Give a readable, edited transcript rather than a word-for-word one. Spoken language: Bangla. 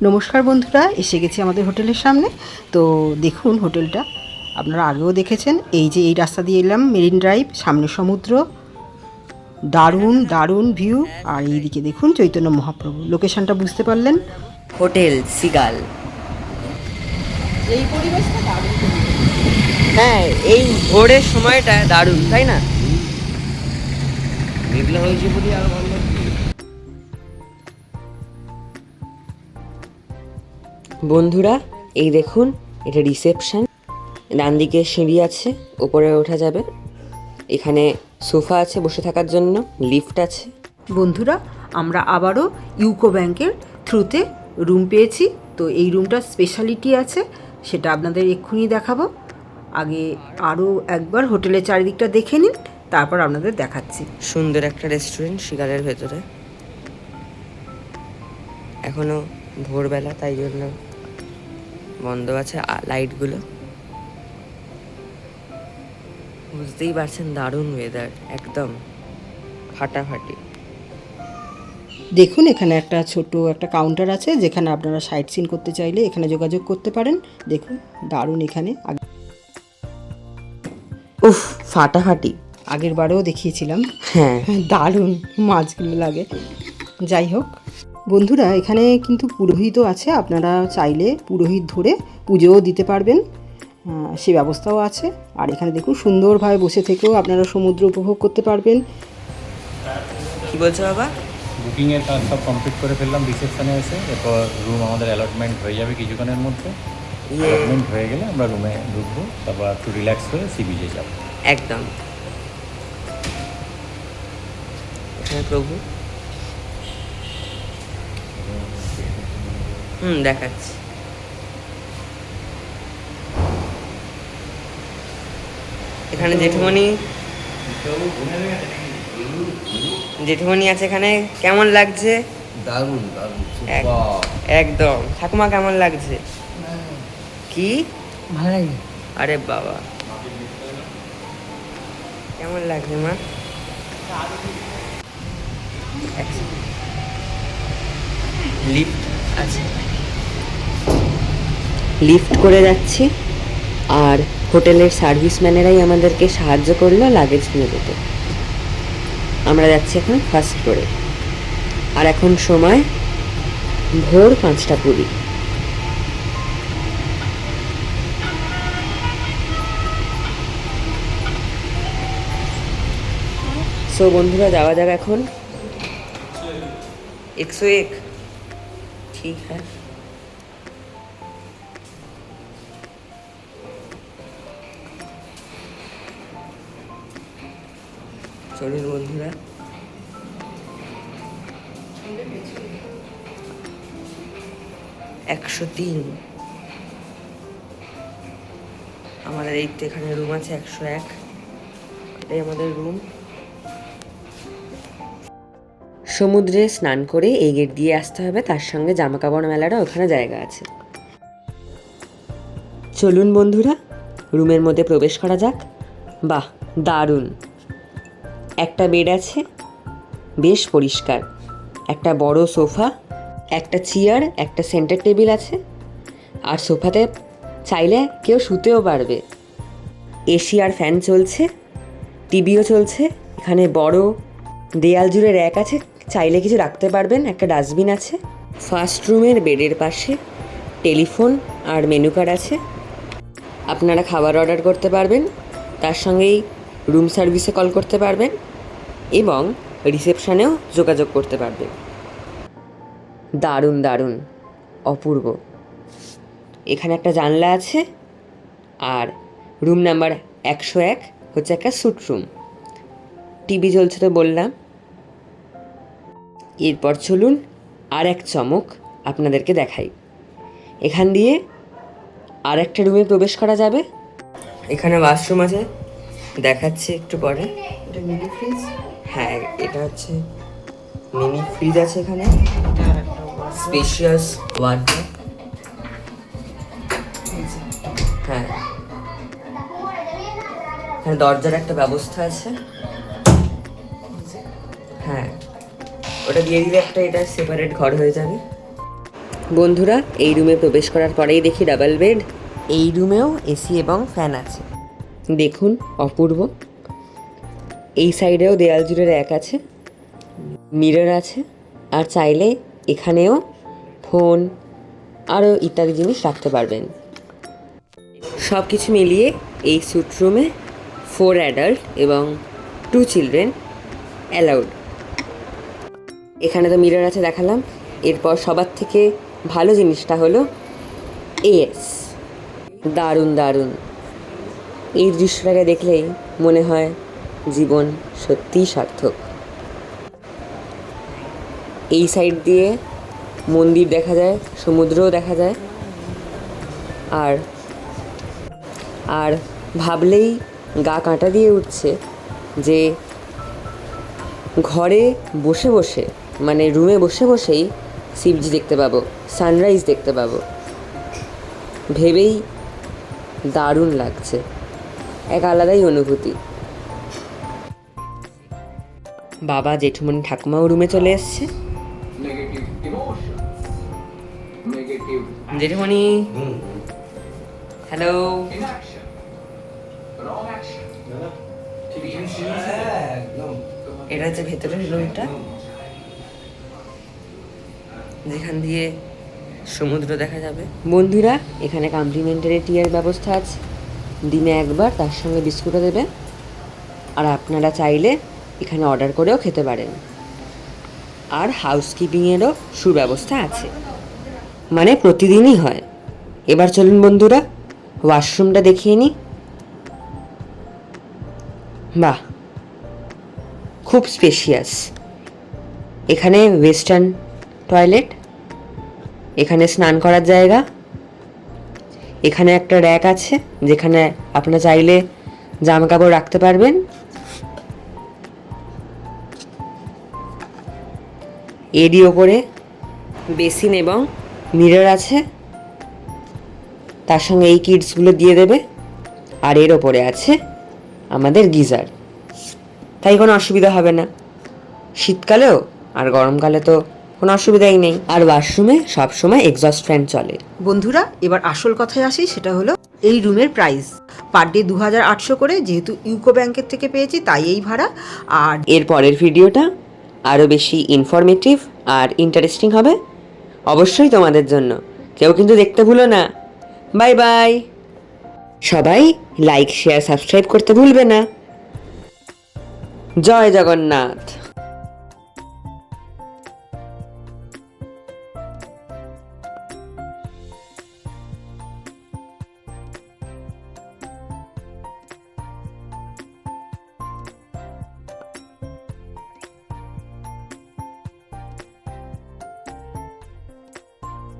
নমস্কার বন্ধুরা, এসে গেছি আমাদের হোটেলের সামনে। তো দেখুন হোটেলটা আপনারা আগেও দেখেছেন। এই যে এই রাস্তা দিয়ে এলাম, মেরিন ড্রাইভ, সামনে সমুদ্র, দারুণ দারুণ ভিউ। আর এইদিকে দেখুন চৈতন্য মহাপ্রভু। লোকেশনটা বুঝতে পারলেন? Hotel seagull. এই পরিবেশটা দারুণ। হ্যাঁ, এই ভোরের সময়টা দারুণ, তাই না? মেঘলা হয়েছে বলে আরো ভালো লাগছে। বন্ধুরা, এই দেখুন, এটা রিসেপশন। ডান দিকে সিঁড়ি আছে, উপরে ওঠা যাবে। এখানে সোফা আছে বসে থাকার জন্য, লিফট আছে। বন্ধুরা, আমরা আবারও ইউকো ব্যাংকের থ্রুতে রুম পেয়েছি। তো এই রুমটার স্পেশালিটি আছে, সেটা আপনাদের এক্ষুনি দেখাবো। আগে আরও একবার হোটেলের চারিদিকটা দেখে নিন, তারপর আপনাদের দেখাচ্ছি। সুন্দর একটা রেস্টুরেন্ট সিগালের ভেতরে। এখনো ভোরবেলা, তাই জন্য বন্ধ আছে লাইটগুলো। বুঝতেই পারছেন, দারুণ ওয়েদার, একদম ফাটাফাটি। দেখুন এখানে একটা ছোট একটা কাউন্টার আছে, যেখানে আপনারা সাইট সিন করতে চাইলে এখানে যোগাযোগ করতে পারেন। দেখুন দারুণ। এখানে উফ, ফাটাফাটি। আগের বারেও দেখিয়েছিলাম। হ্যাঁ, দারুণ মাছগুলো লাগে। যাই হোক বন্ধুরা, এখানে কিন্তু পুরোহিতও আছে। আপনারা চাইলে পুরোহিত ধরে পুজোও দিতে পারবেন, সে ব্যবস্থাও আছে। আর এখানে দেখুন সুন্দরভাবে বসে থেকেও আপনারা সমুদ্র উপভোগ করতে পারবেন। কি বলছো বাবা? বুকিংয়ের কাজ সব কমপ্লিট করে ফেললাম রিসেপশনে এসে। এরপর রুম আমাদের অ্যালটমেন্ট হয়ে যাবে কিছুক্ষণের মধ্যে। অ্যালটমেন্ট হয়ে গেলে আমরা রুমে ঢুকবো, তারপর একটু রিল্যাক্স হয়ে সি বিচে যাবো। একদম। এখানে প্রভু। দেখাচ্ছি। এখানে জেঠুমনি আছে। এখানে কেমন লাগছে? দারুণ দারুণ একদম। ঠাকুমা কেমন লাগছে? কি ভালো লাগে। আরে বাবা, কেমন লাগছে মা? লিফট আছে, লিফট করে যাচ্ছি। আর হোটেলের সার্ভিসম্যানেরাই আমাদেরকে সাহায্য করলো লাগেজ নিয়ে যেতে। আমরা যাচ্ছি এখন ফার্স্ট ফ্লোরে। আর এখন সময় ভোর 5:20। সো বন্ধুরা, যাওয়া যাক এখন। 101 ঠিক হ্যাঁ। চলুন বন্ধুরা। একশো 3 আমাদের এই তো এখানে রুম আছে। 101 এটাই আমাদের রুম। সমুদ্রে স্নান করে এই গেট দিয়ে আসতে হবে, তার সঙ্গে জামাকাপড় মেলারও ওখানে জায়গা আছে। চলুন বন্ধুরা, রুমের মধ্যে প্রবেশ করা যাক। বাহ, দারুণ। একটা বেড আছে, বেশ পরিষ্কার। একটা বড় সোফা, একটা চেয়ার, একটা সেন্টার টেবিল আছে। আর সোফাতে চাইলে কেউ শুতেও পারবে। এসি আর ফ্যান চলছে, টিভিও চলছে। এখানে বড় দেয়াল জুড়ে র্যাক আছে, চাইলে কিছু রাখতে পারবেন। একটা ডাস্টবিন আছে। ফার্স্ট রুমের বেডের পাশে টেলিফোন আর মেনু কার্ড আছে। আপনারা খাবার অর্ডার করতে পারবেন, তার সঙ্গেই রুম সার্ভিসে কল করতে পারবেন এবং রিসেপশনেও যোগাযোগ করতে পারবেন। দারুণ দারুণ, অপূর্ব। এখানে একটা জানলা আছে। আর রুম নাম্বার 101 হচ্ছে একটা স্যুট রুম। টিভি চলছে তো বললাম। এরপর চলুন আর এক চমক আপনাদেরকে দেখাই। এখান দিয়ে আর একটা রুমে প্রবেশ করা যাবে। এখানে ওয়াশরুম আছে, দেখাচ্ছি একটু পরে। এটা মিনি ফ্রিজ। হ্যাঁ, এটা হচ্ছে মিনি ফ্রিজ আছে এখানে। Spacious wardrobe. হ্যাঁ, এখানে দরজার একটা ব্যবস্থা আছে। হ্যাঁ, ওটা দিয়ে দিলে একটা এটা সেপারেট ঘর হয়ে যাবে। বন্ধুরা, এই রুমে প্রবেশ করার পরেই দেখি ডাবল বেড। এই রুমেও এসি এবং ফ্যান আছে। দেখুন, অপূর্ব। এই সাইডেও দেয়াল জুড়ে র্যাক আছে, মিরর আছে, আর চাইলে এখানেও ফোন আরও ইত্যাদি জিনিস রাখতে পারবেন। সব কিছু মিলিয়ে এই স্যুট রুমে 4 অ্যাডাল্ট এবং 2 চিলড্রেন অ্যালাউড। এখানে তো মিরর আছে দেখালাম। এরপর সবার থেকে ভালো জিনিসটা হলো এস। দারুণ দারুণ। এই দৃশ্যটাকে দেখলেই মনে হয় জীবন সত্যিই সার্থক। এই সাইড দিয়ে মন্দির দেখা যায়, সমুদ্রও দেখা যায়। আর আর ভাবলেই গা কাঁটা দিয়ে উঠছে যে ঘরে বসে বসে, মানে রুমে বসে বসেই শিবজি দেখতে পাবো, সানরাইজ দেখতে পাবো। ভেবেই দারুণ লাগছে, এক আলাদাই অনুভূতি। বাবা, জেঠুমনি, ঠাকুমাও রুমে চলে এসছে। জেঠুমনি, হ্যালো। এটা হচ্ছে ভেতরের রুমটা, যেখান দিয়ে সমুদ্র দেখা যাবে। বন্ধুরা, এখানে কমপ্লিমেন্টারি টিয়ের ব্যবস্থা আছে। দিনে একবার তার সঙ্গে বিস্কুটও দেবে। আর আপনারা চাইলে এখানে অর্ডার করেও খেতে পারেন। আর হাউসকিপিংয়েরও সুব্যবস্থা আছে, মানে প্রতিদিনই হয়। এবার চলুন বন্ধুরা, ওয়াশরুমটা দেখিয়ে নিই। বাহ, খুব স্পেশিয়াস। এখানে ওয়েস্টার্ন টয়লেট, এখানে স্নান করার জায়গা, এখানে একটা র্যাক আছে যেখানে আপনারা চাইলে জামা কাপড় রাখতে পারবেন। এরই ওপরে বেসিন এবং মিরর আছে, তার সঙ্গে এই কিডসগুলো দিয়ে দেবে। আর এর ওপরে আছে আমাদের গিজার, তাই কোনো অসুবিধা হবে না শীতকালেও। আর গরমকালে তো কোনো অসুবিধাই নেই। আর ওয়াশরুমে সবসময় এক্সস্ট ফ্যান চলে। বন্ধুরা, এবার আসল কথায় আসি, সেটা হলো এই রুমের প্রাইস পার ডে 2800 করে। যেহেতু ইউকো ব্যাংকের থেকে পেয়েছি তাই এই ভাড়া। আর এর পরের ভিডিওটা আরও বেশি ইনফরমেটিভ আর ইন্টারেস্টিং হবে অবশ্যই তোমাদের জন্য। কেউ কিন্তু দেখতে ভুলো না। Bye bye. সবাই লাইক, শেয়ার, সাবস্ক্রাইব করতে ভুলবে না। জয় জগন্নাথ।